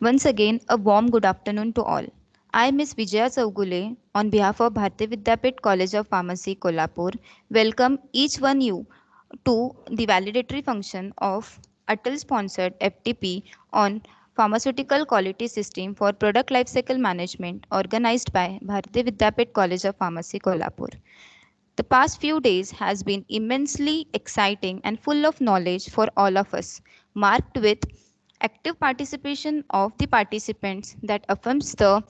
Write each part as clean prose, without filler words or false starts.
Once again, a warm good afternoon to all. I, Ms. Vijaya Chaugule, on behalf of Bharati Vidyapit College of Pharmacy, Kolhapur, welcome each one you to the validatory function of Atal-sponsored FTP on Pharmaceutical Quality System for Product Lifecycle Management, organized by Bharati Vidyapit College of Pharmacy, Kolhapur. The past few days has been immensely exciting and full of knowledge for all of us, marked with active participation of the participants that affirms the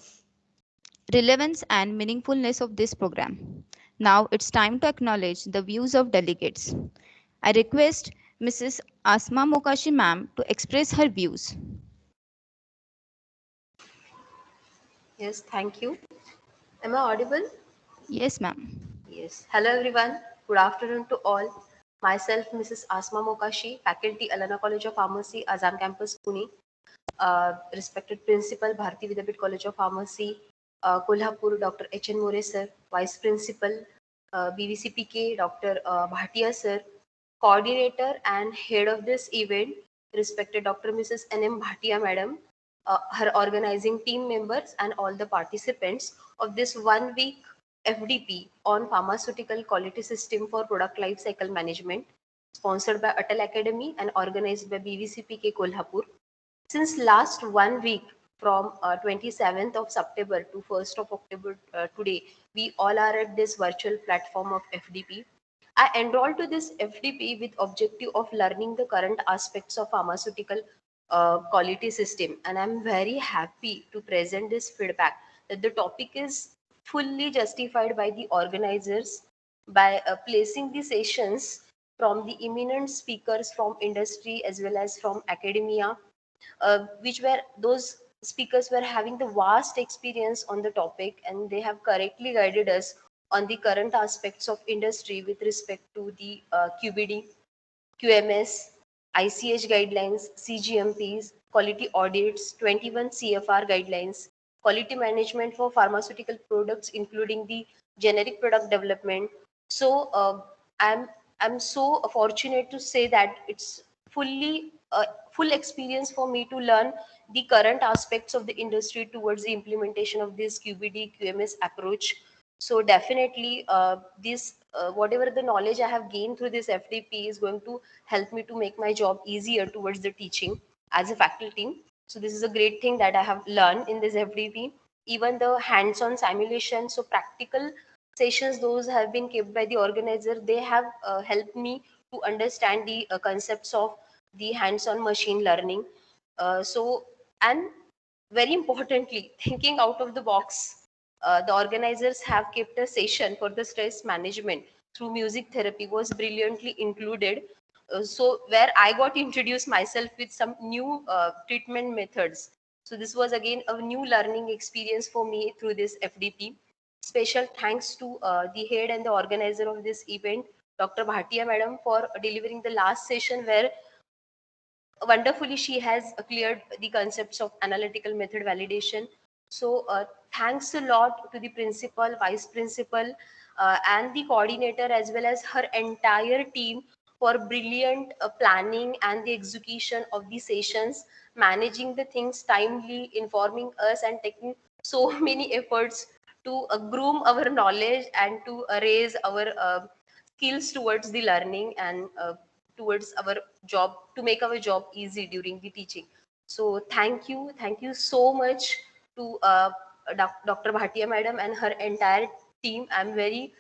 relevance and meaningfulness of this program. Now it's time to acknowledge the views of delegates. I request Mrs. Asma Mokashi ma'am to express her views. Yes, thank you. Am I audible? Yes, ma'am. Yes. Hello, everyone. Good afternoon to all. Myself, Mrs. Asma Mokashi, Faculty, Alana College of Pharmacy, Azam Campus, Pune. Respected Principal, Bharati Vidyapit College of Pharmacy, Kolhapur, Dr. H.N. More, sir. Vice Principal, BVCPK, Dr. Bhatia, sir. Coordinator and head of this event, respected Dr. Mrs. N.M. Bhatia, madam, her organizing team members, and all the participants of this 1 week FDP on pharmaceutical quality system for product life cycle management, sponsored by Atal Academy and organized by BVCPK Kolhapur. Since last 1 week, from 27th of September to 1st of October today, we all are at this virtual platform of FDP. I enrolled to this FDP with objective of learning the current aspects of pharmaceutical quality system, and I'm very happy to present this feedback that the topic is fully justified by the organizers by placing the sessions from the eminent speakers from industry as well as from academia, which were those speakers were having the vast experience on the topic, and they have correctly guided us on the current aspects of industry with respect to the QBD, QMS, ICH guidelines, CGMPs, quality audits, 21 CFR guidelines, quality management for pharmaceutical products, including the generic product development. So I'm I'm so fortunate to say that it's fully full experience for me to learn the current aspects of the industry towards the implementation of this QBD QMS approach. So definitely this whatever the knowledge I have gained through this FDP is going to help me to make my job easier towards the teaching as a faculty. So this is a great thing that I have learned in this FDP. Even the hands-on simulation, so practical sessions, those have been kept by the organizer. They have helped me to understand the concepts of the hands-on machine learning. And very importantly, thinking out of the box, the organizers have kept a session for the stress management through music therapy was brilliantly included. So where I got introduced myself with some new treatment methods. So this was again a new learning experience for me through this FDP. Special thanks to the head and the organizer of this event, Dr. Bhatia madam, for delivering the last session where wonderfully she has cleared the concepts of analytical method validation. So thanks a lot to the principal, vice principal, and the coordinator as well as her entire team for brilliant planning and the execution of the sessions, managing the things timely, informing us, and taking so many efforts to groom our knowledge and to raise our skills towards the learning and towards our job, to make our job easy during the teaching. So thank you so much to Dr. Bhatia madam and her entire team. I'm very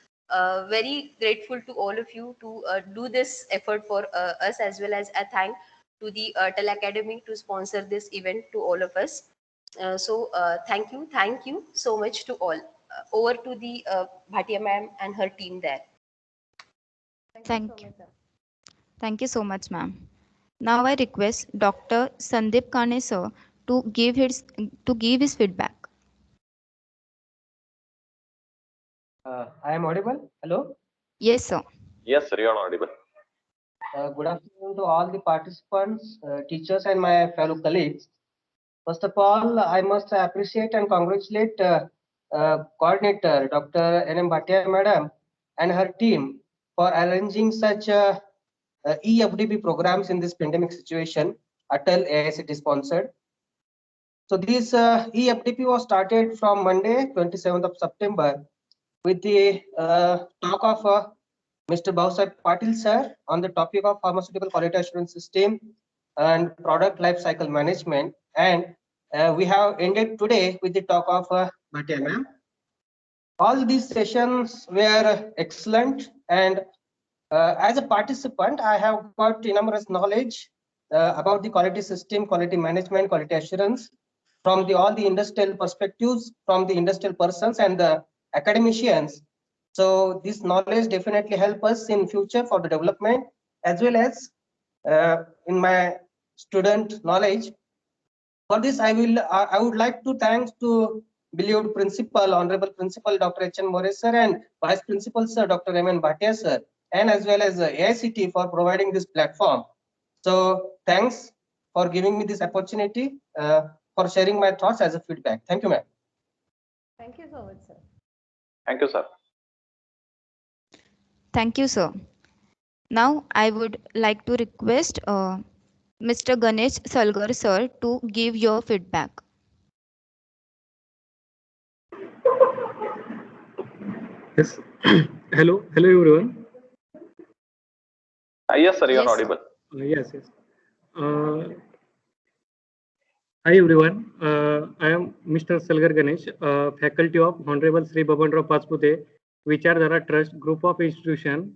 grateful to all of you to do this effort for us, as well as a thank to the Tel Academy to sponsor this event to all of us. Thank you so much to all. Over to the Bhatia ma'am and her team there. Thank you. Thank you so much, ma'am. Now I request Dr. Sandeep Kane sir to give his feedback. I am audible. Hello. Yes, sir. Yes, sir, you're audible. Good afternoon to all the participants, teachers, and my fellow colleagues. First of all, I must appreciate and congratulate coordinator Dr. N.M. Bhatia madam and her team for arranging such EFDP programs in this pandemic situation. Atal AICT sponsored. So this EFDP was started from Monday, 27th of September, with the talk of Mr. Bhausaheb Patil sir on the topic of pharmaceutical quality assurance system and product life cycle management. And we have ended today with the talk of Bhatia ma'am. All these sessions were excellent, and as a participant, I have got enormous knowledge about the quality system, quality management, quality assurance from all the industrial perspectives, from the industrial persons and the academicians. So this knowledge definitely help us in future for the development, as well as in my student knowledge. For this, I would like to thanks to beloved principal, honorable principal Dr. H. N. More sir, and vice principal sir Dr. M. N. Bhatia sir, and as well as AICT for providing this platform. So thanks for giving me this opportunity for sharing my thoughts as a feedback. Thank you, ma'am. Thank you so much, sir. Thank you, sir. Thank you, sir. Now, I would like to request Mr. Ganesh Salgar, sir, to give your feedback. Yes. Hello everyone. Yes, sir, you are Yes, audible. Yes. Hi everyone. I am Mr. Salgar Ganesh, faculty of Honorable Sri Babanrao Pachpute, Vichardhara Trust, Group of Institution,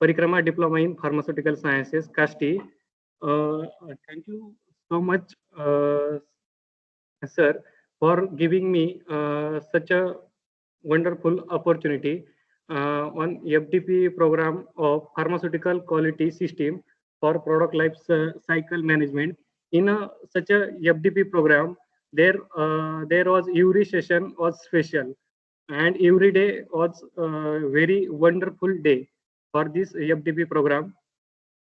Parikrama Diploma in Pharmaceutical Sciences, KASTI. Thank you so much, sir, for giving me such a wonderful opportunity on FDP program of pharmaceutical quality system for product life cycle management. In such a FDP program, there was every session was special, and every day was a very wonderful day for this FDP program.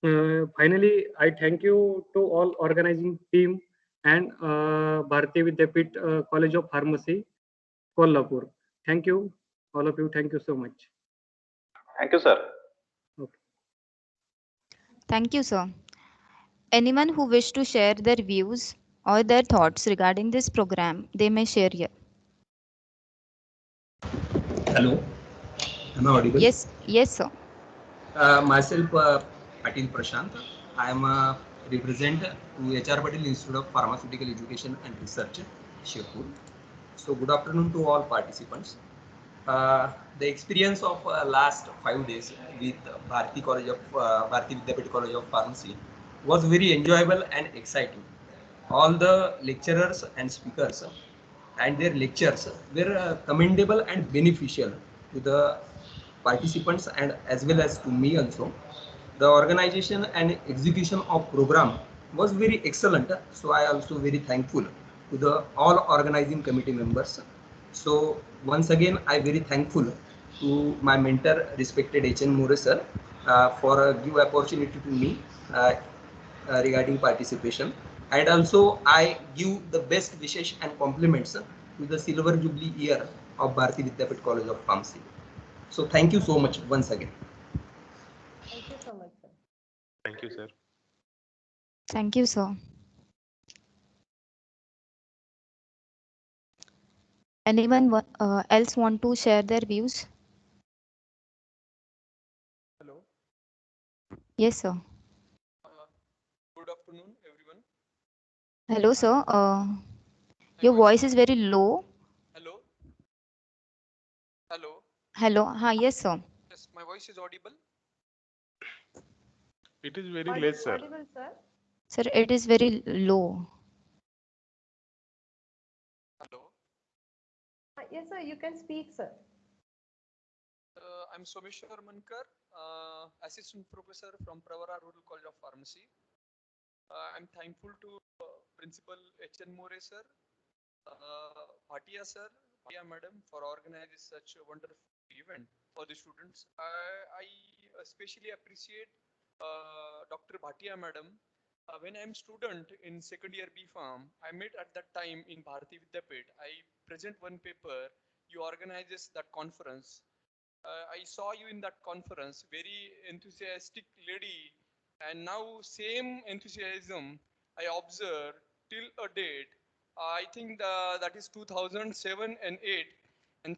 Finally, I thank you to all organizing team and Bharati Vidyapit College of Pharmacy, Kolhapur. Thank you, all of you. Thank you so much. Thank you, sir. Okay. thank you, sir. Anyone who wish to share their views or their thoughts regarding this program, they may share here. Hello, am I audible? Yes, yes, sir. Myself, Patil Prashant. I am a representative to HR Patil Institute of Pharmaceutical Education and Research, Shirpur. So, good afternoon to all participants. The experience of last 5 days with Bharati Vidyapit College of Pharmacy was very enjoyable and exciting. All the lecturers and speakers and their lectures were commendable and beneficial to the participants and as well as to me also. The organization and execution of program was very excellent. So I also very thankful to the all organizing committee members. So once again, I very thankful to my mentor, respected H. N. More sir, for give opportunity to me regarding participation. And also I give the best wishes and compliments to the Silver Jubilee year of Bharati Vidyapit College of Pharmacy. So thank you so much once again. Thank you so much, sir. Thank you, sir. Thank you, sir. Anyone else want to share their views? Hello. Yes, sir. Good afternoon, everyone. Hello, sir. My Your voice is is very low. Hello. Hello. Hello. Yes, sir. Yes, my voice is audible. It is very late, sir. Audible, sir. Sir, it is very low. Hello. Yes, sir. You can speak, sir. I'm Someshwar Mankar, Assistant Professor from Pravara Rural College of Pharmacy. I'm thankful to Principal H. N. More sir, Bhatia sir, Bhatia madam for organizing such a wonderful event for the students. I especially appreciate Dr. Bhatia madam. When I'm student in second year B Farm, I met at that time in Bharati Vidyapit. I present one paper. You organizes that conference. I saw you in that conference, very enthusiastic lady, and now same enthusiasm I observe till a date I think that is 2007 and 8, and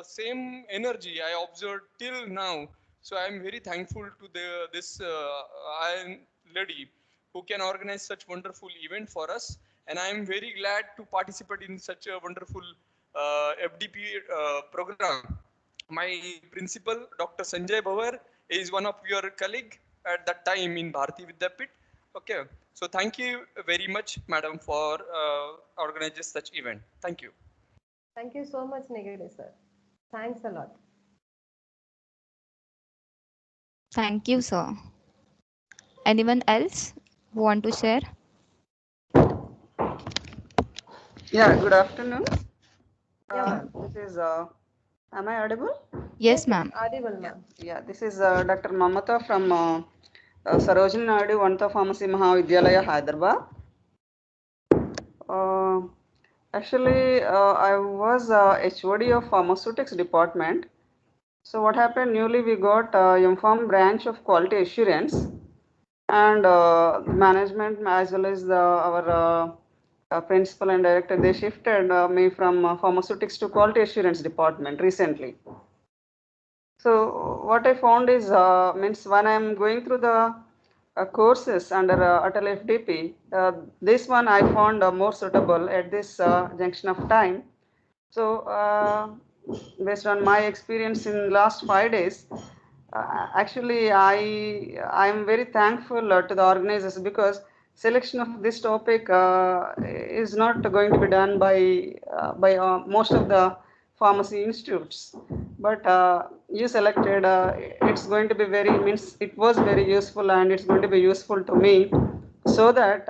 same energy I observed till now. So I am very thankful to this iron lady who can organize such wonderful event for us, and I am very glad to participate in such a wonderful FDP program. My principal, Dr. Sanjay Bhavar, is one of your colleague at that time in Bharati Vidyapit. Okay, so thank you very much, madam, for organizing such event. Thank you. Thank you so much, Nigade sir. Thanks a lot. Thank you, sir. Anyone else who want to share? Yeah, good afternoon. Yeah, ma'am. This is, am I audible? Yes, ma'am. Audible, ma'am. Yeah, this is Dr. Mamata from Sarojini Naidu Vanta Pharmacy Mahavidyalaya, Hyderabad. Actually, I was HOD of Pharmaceutics Department. So what happened, newly we got M.Pharm branch of Quality Assurance, and management as well as our principal and director, they shifted me from pharmaceutics to quality assurance department recently. So what I found is, means when I'm going through the courses under Atal FDP, this one I found more suitable at this junction of time. So based on my experience in last 5 days, actually I am very thankful to the organizers, because selection of this topic is not going to be done by most of the pharmacy institutes, but you selected, it's going to be very, means it was very useful, and it's going to be useful to me, so that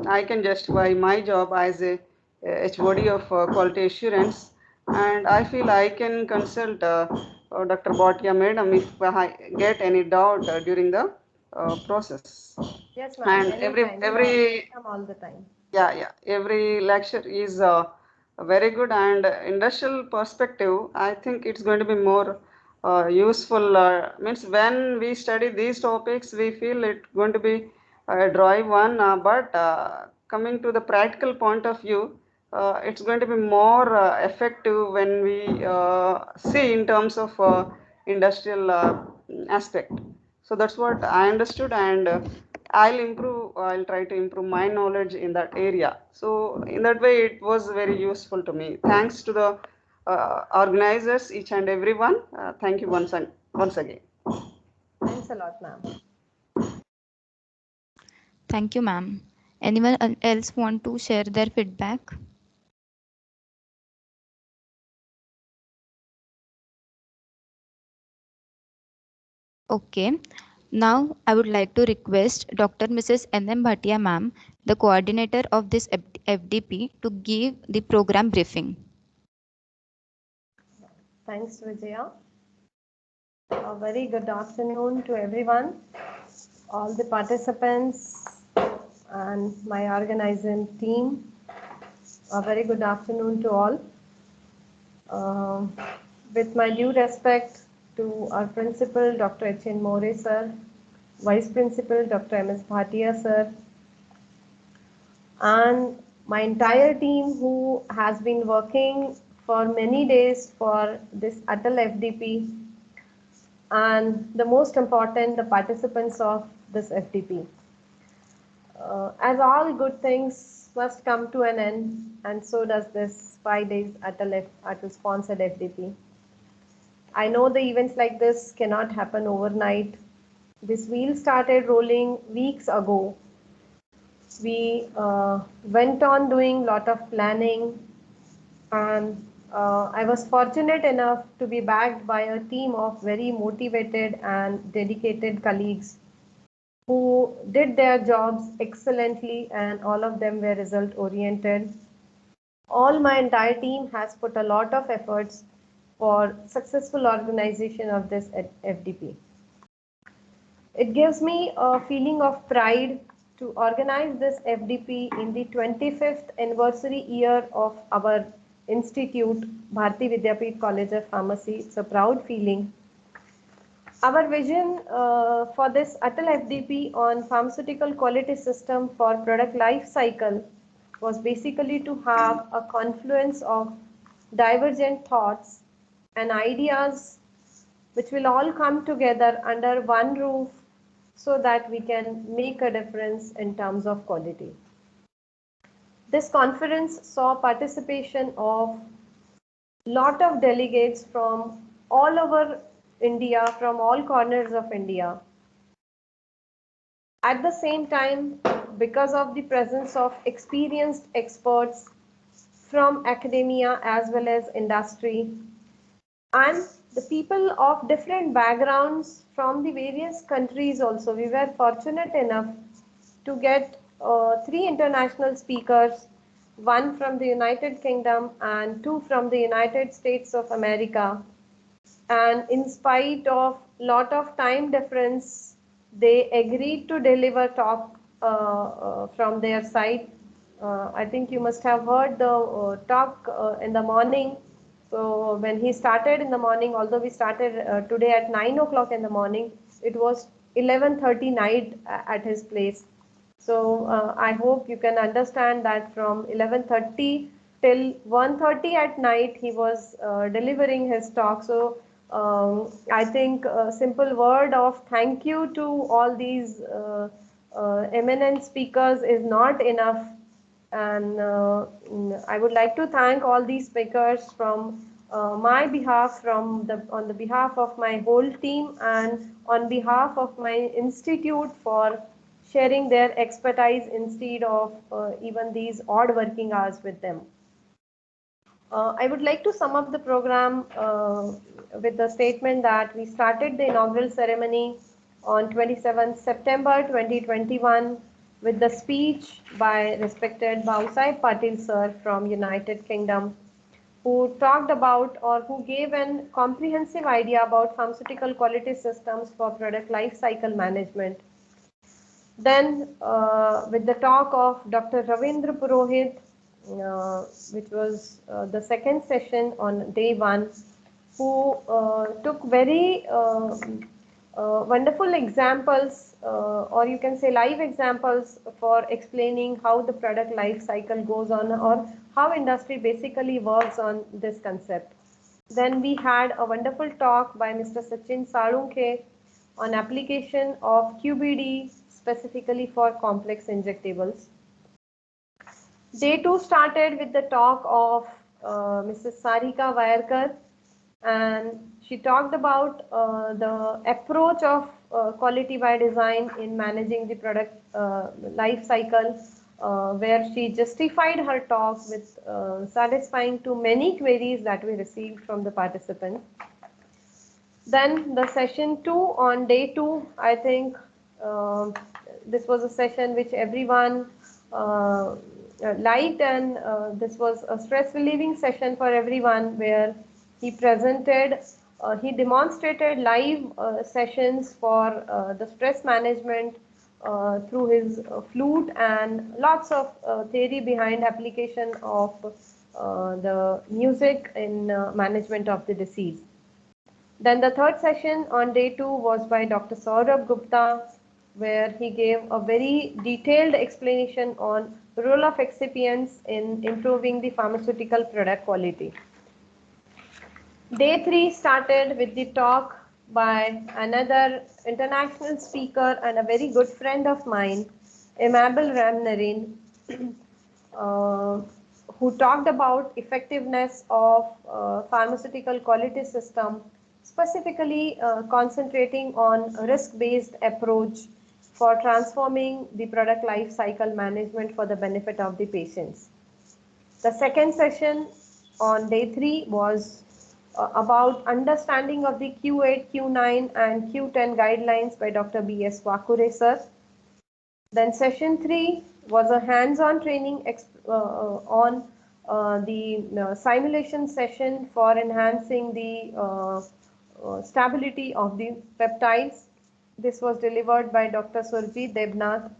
I can justify my job as a HOD of quality assurance, and I feel I can consult Dr. Bhatia madam if I get any doubt during the process. Yes, ma'am. And Anytime. every Come all the time. yeah, every lecture is very good, and industrial perspective, I think it's going to be more useful. Means when we study these topics, we feel it's going to be a dry one, but coming to the practical point of view, it's going to be more effective when we see in terms of industrial aspect. So that's what I understood, and I'll try to improve my knowledge in that area. So in that way, it was very useful to me. Thanks to the organizers, each and everyone. Thank you once again. Thanks a lot, ma'am. Thank you, ma'am. Anyone else want to share their feedback? Okay. Now, I would like to request Dr. Mrs. N.M. Bhatia ma'am, the coordinator of this FDP, to give the program briefing. Thanks, Vijaya. A very good afternoon to everyone, all the participants and my organizing team. A very good afternoon to all. With my due respect to our principal, Dr. H.N. More sir, Vice Principal, Dr. M.S. Bhatia sir, and my entire team who has been working for many days for this Atal FDP, and the most important, the participants of this FDP. As all good things must come to an end, and so does this 5 days Atal sponsored FDP. I know the events like this cannot happen overnight. This wheel started rolling weeks ago. We went on doing lot of planning, and I was fortunate enough to be backed by a team of very motivated and dedicated colleagues who did their jobs excellently, and all of them were result oriented. All my entire team has put a lot of efforts for successful organization of this FDP. It gives me a feeling of pride to organize this FDP in the 25th anniversary year of our institute, Bharati Vidyapit College of Pharmacy. It's a proud feeling. Our vision for this Atal FDP on pharmaceutical quality system for product life cycle was basically to have a confluence of divergent thoughts and ideas which will all come together under one roof so that we can make a difference in terms of quality. This conference saw participation of lot of delegates from all over India, from all corners of India. At the same time, because of the presence of experienced experts from academia as well as industry, and the people of different backgrounds from the various countries also, we were fortunate enough to get 3 international speakers, 1 from the United Kingdom and 2 from the United States of America. And in spite of lot of time difference, they agreed to deliver talk from their side. I think you must have heard the talk in the morning. So when he started in the morning, although we started today at 9 o'clock in the morning, it was 11:30 night at his place. So I hope you can understand that from 11:30 till 1:30 at night he was delivering his talk. So I think a simple word of thank you to all these eminent speakers is not enough. And I would like to thank all these speakers from my behalf, on the behalf of my whole team and on behalf of my institute for sharing their expertise instead of even these odd working hours with them. I would like to sum up the program with the statement that we started the inaugural ceremony on 27th September 2021 with the speech by respected Bhausaheb Patil sir from United Kingdom, who talked about or who gave a comprehensive idea about pharmaceutical quality systems for product life cycle management. Then with the talk of Dr. Ravindra Purohit, which was the second session on day 1, who took very wonderful examples or you can say live examples for explaining how the product life cycle goes on or how industry basically works on this concept. Then we had a wonderful talk by Mr. Sachin Salunke on application of QBD specifically for complex injectables. Day 2 started with the talk of Mrs. Sarika Vairkar, and she talked about the approach of quality by design in managing the product life cycle, where she justified her talk with satisfying to many queries that we received from the participants. Then the session 2 on day 2, I think this was a session which everyone liked, and this was a stress relieving session for everyone, where he presented, he demonstrated live sessions for the stress management through his flute and lots of theory behind application of the music in management of the disease. Then the third session on day 2 was by Dr. Saurabh Gupta, where he gave a very detailed explanation on the role of excipients in improving the pharmaceutical product quality. Day 3 started with the talk by another international speaker and a very good friend of mine, Emabel Ramnarin, who talked about effectiveness of pharmaceutical quality system, specifically concentrating on risk-based approach for transforming the product life cycle management for the benefit of the patients. The second session on day 3 was about understanding of the Q8, Q9 and Q10 guidelines by Dr. B.S. Vakure sir. Then session 3 was a hands-on training on the simulation session for enhancing the stability of the peptides. This was delivered by Dr. Surjit Debnath.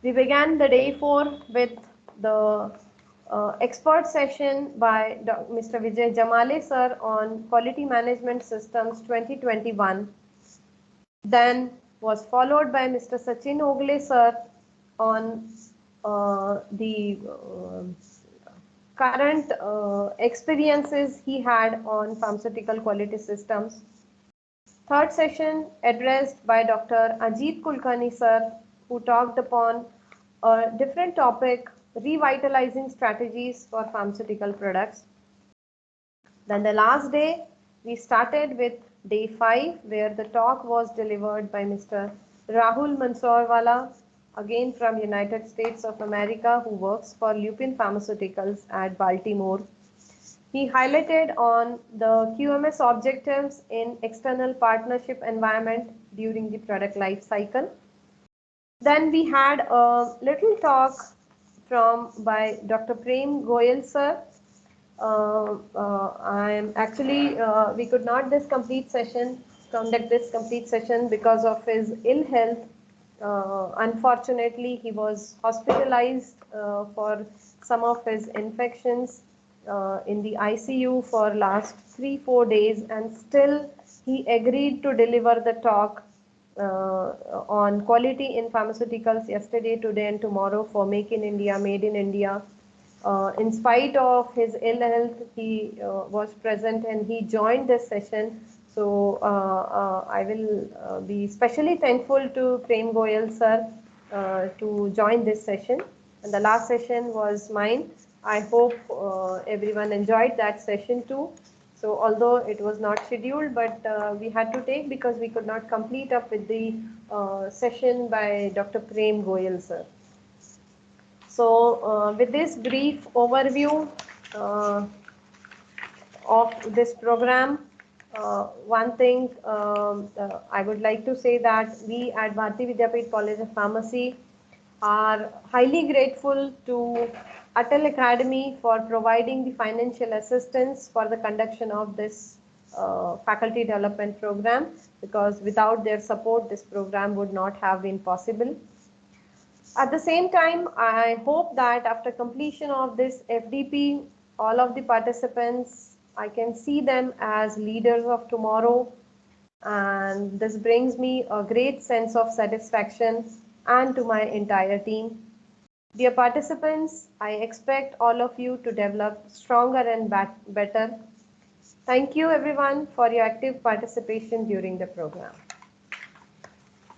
We began the day 4 with the expert session by Mr. Vijay Jamale sir on Quality Management Systems 2021. Then was followed by Mr. Sachin Ogle sir on the current experiences he had on pharmaceutical quality systems. Third session addressed by Dr. Ajit Kulkarni sir, who talked upon a different topic, revitalizing strategies for pharmaceutical products. Then the last day, we started with day 5, where the talk was delivered by Mr. Rahul Mansoorwala, again from United States of America, who works for Lupin Pharmaceuticals at Baltimore. He highlighted on the QMS objectives in external partnership environment during the product life cycle. Then we had a little talk by Dr. Prem Goyal sir. We could not conduct this complete session because of his ill health. Unfortunately, he was hospitalized for some of his infections in the ICU for last 3-4 days, and still he agreed to deliver the talk on quality in pharmaceuticals yesterday, today and tomorrow for Make in India, Made in India. In spite of his ill health, he was present and he joined this session. So I will be specially thankful to Prem Goyal sir to join this session. And the last session was mine. I hope everyone enjoyed that session too. So although it was not scheduled, but we had to take because we could not complete up with the session by Dr. Prem Goyal sir. So with this brief overview of this program, one thing I would like to say that we at Bharati Vidyapeeth College of Pharmacy are highly grateful to Atal Academy for providing the financial assistance for the conduction of this faculty development program, because without their support, this program would not have been possible. At the same time, I hope that after completion of this FDP, all of the participants, I can see them as leaders of tomorrow, and this brings me a great sense of satisfaction and to my entire team. Dear participants, I expect all of you to develop stronger and better. Thank you everyone for your active participation during the program.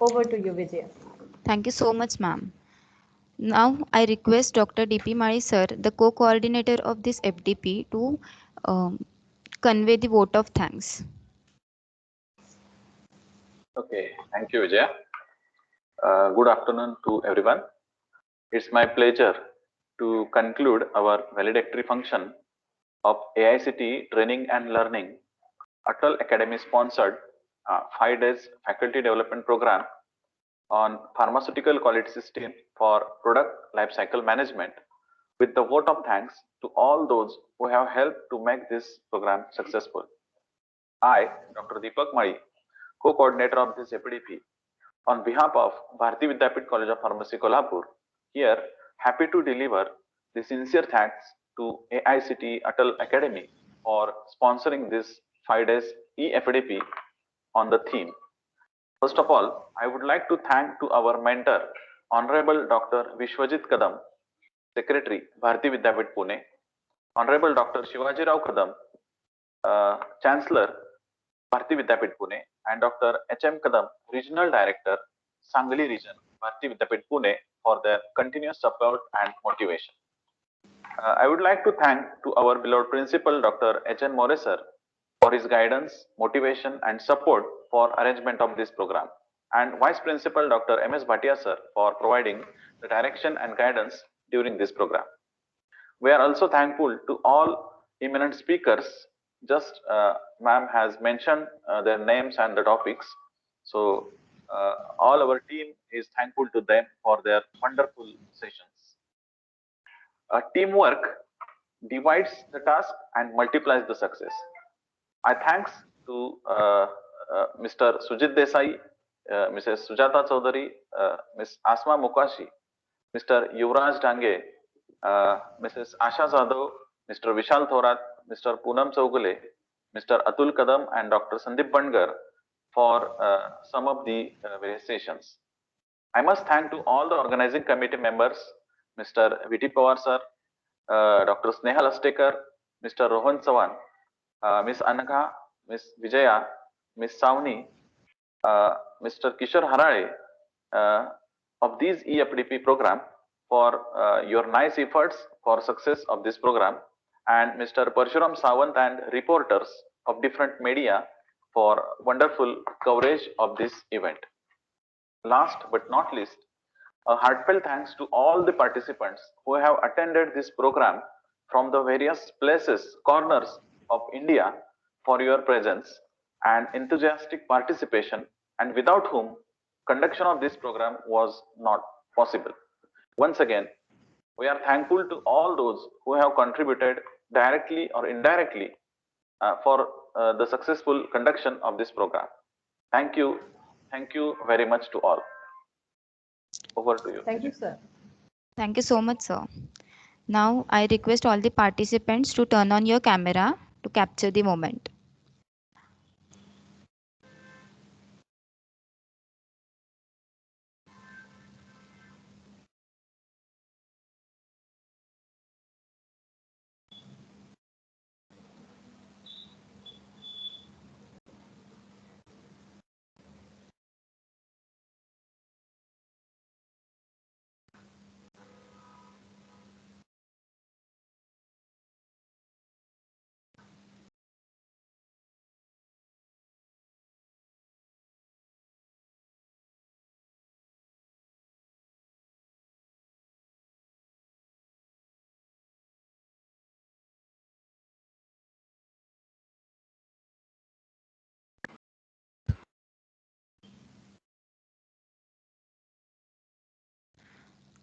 Over to you, Vijaya. Thank you so much, ma'am. Now I request Dr. D.P. Mari sir, the co-coordinator of this FDP, to convey the vote of thanks. Okay, thank you, Vijaya. Good afternoon to everyone. It's my pleasure to conclude our valedictory function of AICTE Training and Learning Atal Academy sponsored 5 days faculty development program on pharmaceutical quality system for product life cycle management, with the vote of thanks to all those who have helped to make this program successful. I, Dr. Deepak Mari, co-coordinator of this FDP, on behalf of Bharati Vidyapeeth College of Pharmacy, Kolhapur, here happy to deliver the sincere thanks to AICTE Atal Academy for sponsoring this 5 days EFDP on the theme. First of all, I would like to thank to our mentor, Honorable Dr. Vishwajit Kadam, Secretary, Bharati Vidyapeeth Pune, Honorable Dr. Shivaji Rao Kadam, Chancellor, Bharati Vidyapeeth Pune, and Dr. H.M. Kadam, Regional Director, Sangli Region, Bharati Vidyapeeth Pune, for their continuous support and motivation. I would like to thank to our beloved Principal, Dr. H.N. More sir, for his guidance, motivation, and support for arrangement of this program, and Vice Principal, Dr. M.S. Bhatia sir, for providing the direction and guidance during this program. We are also thankful to all eminent speakers. Just ma'am has mentioned their names and the topics. So all our team is thankful to them for their wonderful sessions. Teamwork divides the task and multiplies the success. I thanks to Mr. Sujit Desai, Mrs. Sujata Chaudhary, Ms. Asma Mokashi, Mr. Yuvraj Dange, Mrs. Asha Zadhav, Mr. Vishal Thorat, Mr. Poonam Chaugule, Mr. Atul Kadam, and Dr. Sandeep Bandgar for some of the various sessions. I must thank to all the organizing committee members, Mr. V.T. Pawar sir, Dr. Sneha Lastekar, Mr. Rohan Sawan, Ms. Anagha, Ms. Vijaya, Ms. Savni, Mr. Kishore Harare of these EFDP program for your nice efforts for success of this program, and Mr. Parshuram Sawant and reporters of different media for wonderful coverage of this event. Last but not least, a heartfelt thanks to all the participants who have attended this program from the various places, corners of India for your presence and enthusiastic participation, and without whom conduction of this program was not possible. Once again, we are thankful to all those who have contributed directly or indirectly for the successful conduction of this program. Thank you. Thank you very much to all. Over to you. Thank you, sir. Thank you so much, sir. Now, I request all the participants to turn on your camera to capture the moment.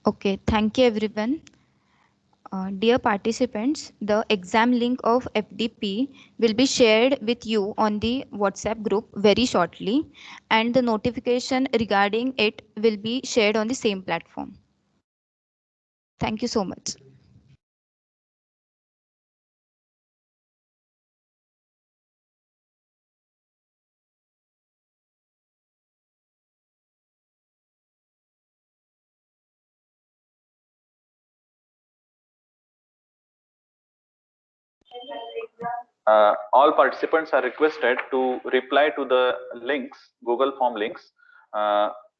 Okay, thank you everyone. Dear participants, the exam link of FDP will be shared with you on the WhatsApp group very shortly, and the notification regarding it will be shared on the same platform. Thank you so much. All participants are requested to reply to the links, Google form links,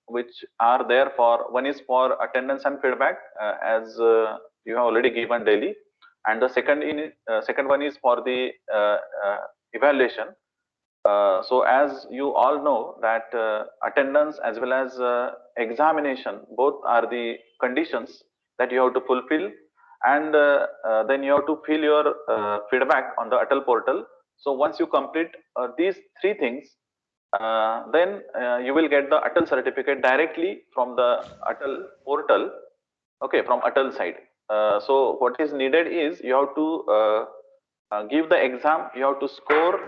which are there for, one is for attendance and feedback, as you have already given daily, and the second one is for the evaluation. So as you all know that attendance as well as examination, both are the conditions that you have to fulfill, and then you have to fill your feedback on the Atal portal. So once you complete these three things, then you will get the Atal certificate directly from the Atal portal, okay, from Atal side. So what is needed is you have to give the exam, you have to score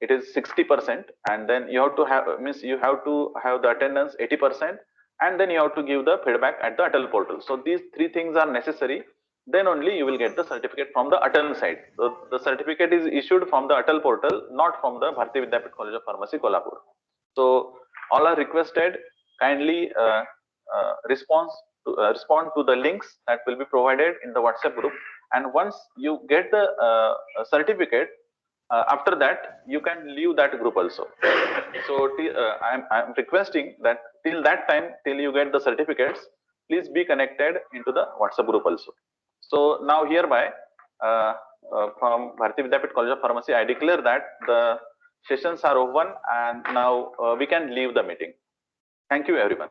it is 60%, and then you have to have, means you have to have the attendance 80%, and then you have to give the feedback at the Atal portal. So these three things are necessary, then only you will get the certificate from the Atal side. So the certificate is issued from the Atal portal, not from the Bharatiya Vidyapit College of Pharmacy, Kolhapur. So all are requested kindly respond to the links that will be provided in the WhatsApp group, and once you get the certificate, after that you can leave that group also. So I'm requesting that till that time, till you get the certificates, please be connected into the WhatsApp group also. So now hereby from Bharatiya Vidyapit College of Pharmacy, I declare that the sessions are open, and now we can leave the meeting. Thank you everyone.